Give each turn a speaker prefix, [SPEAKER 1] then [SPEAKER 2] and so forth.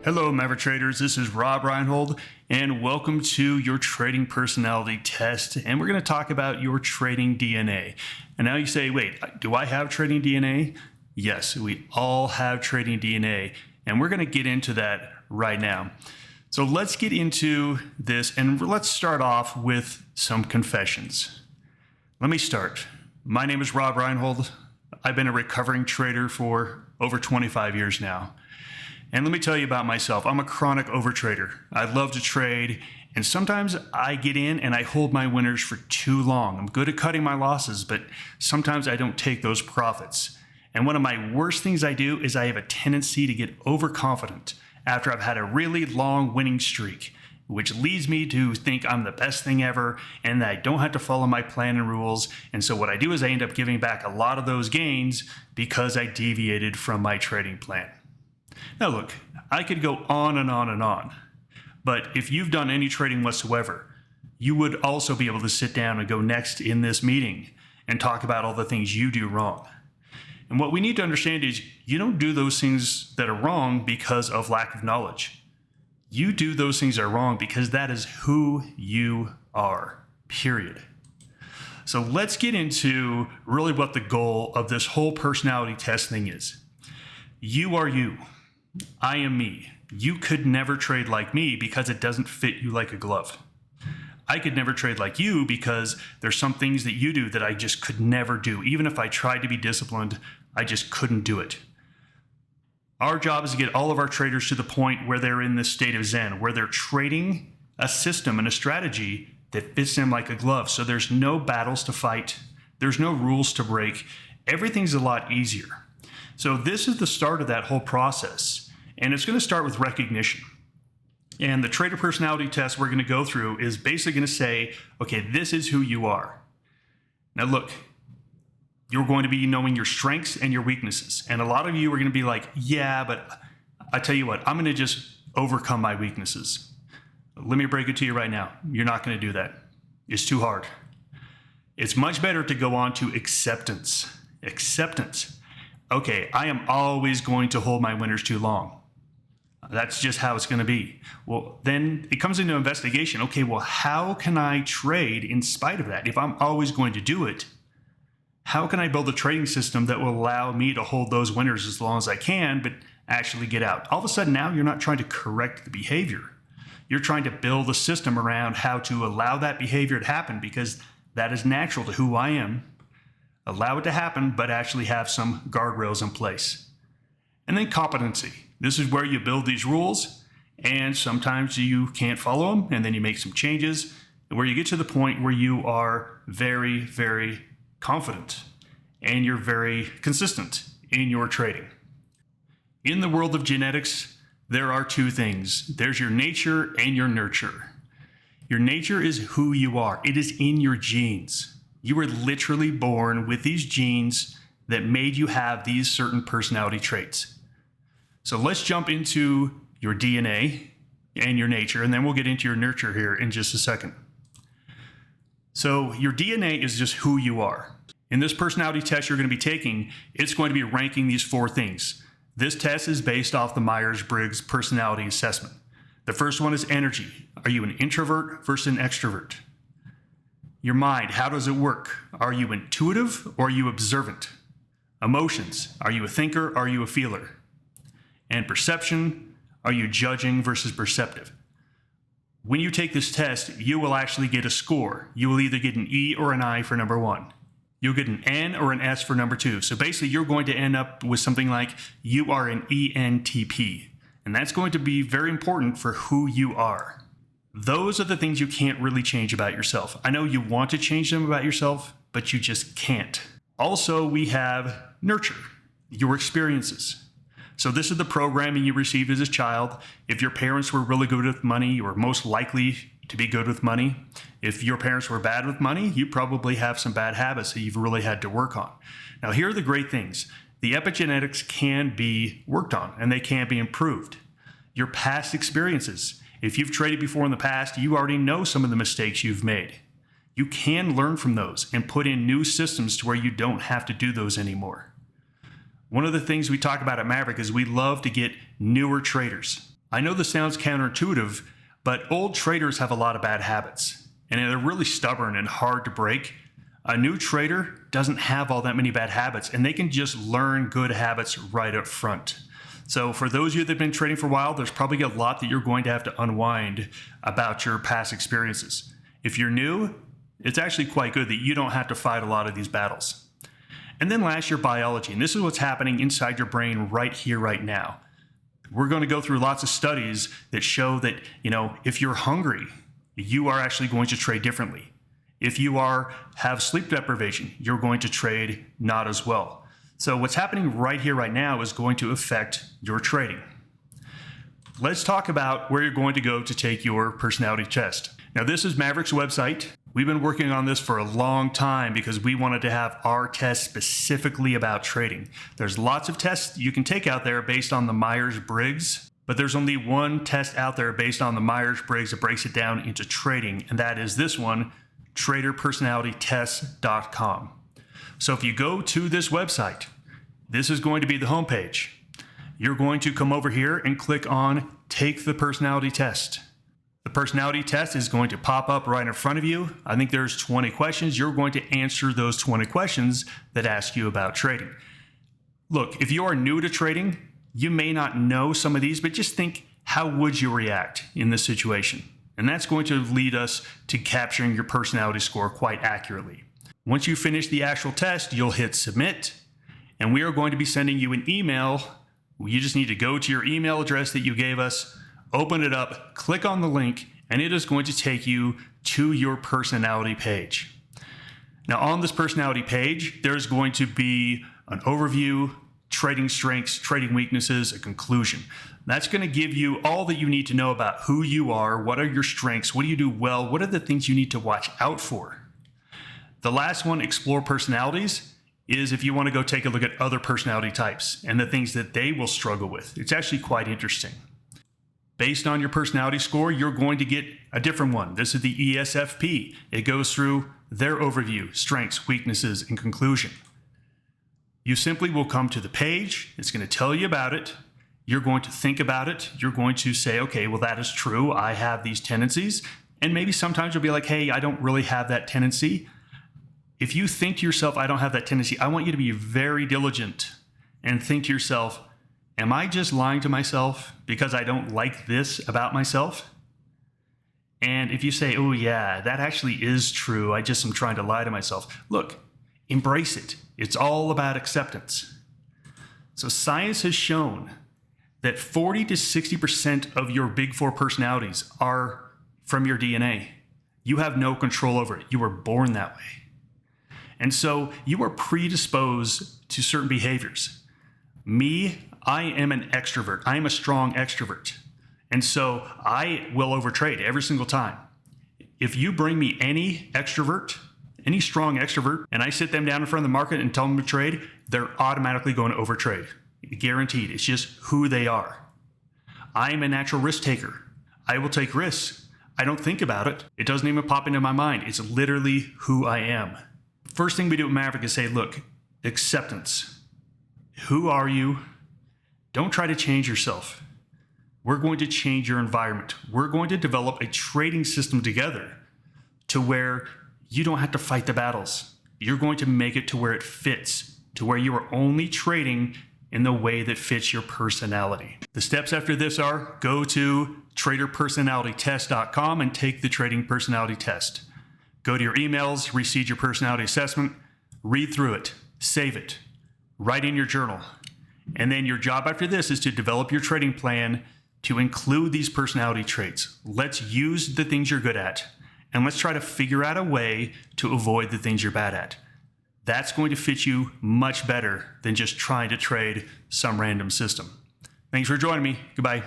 [SPEAKER 1] Hello, Maverick traders. This is Reinhold, and welcome to your trading personality test. And we're going to talk about your trading DNA. And now you say, wait, do I have trading DNA? Yes, we all have trading DNA, and we're going to get into that right now. So let's get into this, and let's start off with some confessions. Let me start. My name is Reinhold. I've been a recovering trader for over 25 years now. And let me tell you about myself. I'm a chronic overtrader. I love to trade, and sometimes I get in and I hold my winners for too long. I'm good at cutting my losses, but sometimes I don't take those profits. And one of my worst things I do is I have a tendency to get overconfident after I've had a really long winning streak, which leads me to think I'm the best thing ever and that I don't have to follow my plan and rules. And so what I do is I end up giving back a lot of those gains because I deviated from my trading plan. Now look, I could go on and on and on, but if you've done any trading whatsoever, you would also be able to sit down and go next in this meeting and talk about all the things you do wrong. And what we need to understand is you don't do those things that are wrong because of lack of knowledge. You do those things that are wrong because that is who you are, period. So let's get into really what the goal of this whole personality test thing is. You are you. I am me. You could never trade like me because it doesn't fit you like a glove. I could never trade like you because there's some things that you do that I just could never do. Even if I tried to be disciplined, I just couldn't do it. Our job is to get all of our traders to the point where they're in this state of Zen, where they're trading a system and a strategy that fits them like a glove. So there's no battles to fight. There's no rules to break. Everything's a lot easier. So this is the start of that whole process. And it's going to start with recognition. And the trader personality test we're going to go through is basically going to say, okay, this is who you are. Now look, you're going to be knowing your strengths and your weaknesses. And a lot of you are going to be like, yeah, but I tell you what, I'm going to just overcome my weaknesses. Let me break it to you right now. You're not going to do that. It's too hard. It's much better to go on to acceptance. Acceptance. Okay, I am always going to hold my winners too long. That's just how it's going to be. Well, then it comes into investigation. Okay, well, how can I trade in spite of that? If I'm always going to do it, how can I build a trading system that will allow me to hold those winners as long as I can, but actually get out? All of a sudden now you're not trying to correct the behavior. You're trying to build a system around how to allow that behavior to happen because that is natural to who I am. Allow it to happen, but actually have some guardrails in place. And then competency. This is where you build these rules, and sometimes you can't follow them, and then you make some changes, where you get to the point where you are very, very confident, and you're very consistent in your trading. In the world of genetics, there are two things. There's your nature and your nurture. Your nature is who you are. It is in your genes. You were literally born with these genes that made you have these certain personality traits. So let's jump into your DNA and your nature, and then we'll get into your nurture here in just a second. So your DNA is just who you are. In this personality test you're going to be taking, it's going to be ranking these four things. This test is based off the Myers-Briggs personality assessment. The first one is energy. Are you an introvert versus an extrovert? Your mind, how does it work? Are you intuitive or are you observant? Emotions, are you a thinker or are you a feeler? And perception, are you judging versus perceptive? When you take this test, you will actually get a score. You will either get an E or an I for number one. You'll get an N or an S for number two. So basically you're going to end up with something like you are an ENTP. And that's going to be very important for who you are. Those are the things you can't really change about yourself. I know you want to change them about yourself, but you just can't. Also, we have nurture, your experiences. So this is the programming you received as a child. If your parents were really good with money, you were most likely to be good with money. If your parents were bad with money, you probably have some bad habits that you've really had to work on. Now, here are the great things. The epigenetics can be worked on and they can be improved. Your past experiences. If you've traded before in the past, you already know some of the mistakes you've made. You can learn from those and put in new systems to where you don't have to do those anymore. One of the things we talk about at Maverick is we love to get newer traders. I know this sounds counterintuitive, but old traders have a lot of bad habits, and they're really stubborn and hard to break. A new trader doesn't have all that many bad habits, and they can just learn good habits right up front. So for those of you that have been trading for a while, there's probably a lot that you're going to have to unwind about your past experiences. If you're new, it's actually quite good that you don't have to fight a lot of these battles. And then last, your biology, and this is what's happening inside your brain right here, right now. We're going to go through lots of studies that show that, if you're hungry, you are actually going to trade differently. If you have sleep deprivation, you're going to trade not as well. So what's happening right here, right now is going to affect your trading. Let's talk about where you're going to go to take your personality test. Now, this is Maverick's website. We've been working on this for a long time because we wanted to have our test specifically about trading. There's lots of tests you can take out there based on the Myers-Briggs, but there's only one test out there based on the Myers-Briggs that breaks it down into trading, and that is this one, traderpersonalitytest.com. So if you go to this website, this is going to be the homepage. You're going to come over here and click on Take the Personality Test. The personality test is going to pop up right in front of you. I think there's 20 questions. You're going to answer those 20 questions that ask you about trading. Look, if you are new to trading, you may not know some of these, but just think, how would you react in this situation? And that's going to lead us to capturing your personality score quite accurately. Once you finish the actual test, you'll hit submit, and we are going to be sending you an email. You just need to go to your email address that you gave us, open it up, click on the link, and it is going to take you to your personality page. Now, on this personality page, there's going to be an overview, trading strengths, trading weaknesses, a conclusion. That's going to give you all that you need to know about who you are, what are your strengths, what do you do well, what are the things you need to watch out for. The last one, explore personalities, is if you want to go take a look at other personality types and the things that they will struggle with. It's actually quite interesting. Based on your personality score, you're going to get a different one. This is the ESFP. It goes through their overview, strengths, weaknesses, and conclusion. You simply will come to the page. It's going to tell you about it. You're going to think about it. You're going to say, okay, well, that is true. I have these tendencies. And maybe sometimes you'll be like, hey, I don't really have that tendency. If you think to yourself, I don't have that tendency, I want you to be very diligent and think to yourself, am I just lying to myself because I don't like this about myself? And if you say, oh yeah, that actually is true, I just am trying to lie to myself. Look, embrace it. It's all about acceptance. So science has shown that 40 to 60% of your big four personalities are from your DNA. You have no control over it. You were born that way. And so you are predisposed to certain behaviors. Me, I am an extrovert. I am a strong extrovert. And so I will overtrade every single time. If you bring me any extrovert, any strong extrovert, and I sit them down in front of the market and tell them to trade, they're automatically going to overtrade. Guaranteed. It's just who they are. I am a natural risk taker. I will take risks. I don't think about it. It doesn't even pop into my mind. It's literally who I am. First thing we do at Maverick is say, look, acceptance. Who are you? Don't try to change yourself. We're going to change your environment. We're going to develop a trading system together to where you don't have to fight the battles. You're going to make it to where it fits, to where you are only trading in the way that fits your personality. The steps after this are go to traderpersonalitytest.com and take the trading personality test. Go to your emails, reseed your personality assessment, read through it, save it, write in your journal. And then your job after this is to develop your trading plan to include these personality traits. Let's use the things you're good at, and let's try to figure out a way to avoid the things you're bad at. That's going to fit you much better than just trying to trade some random system. Thanks for joining me. Goodbye.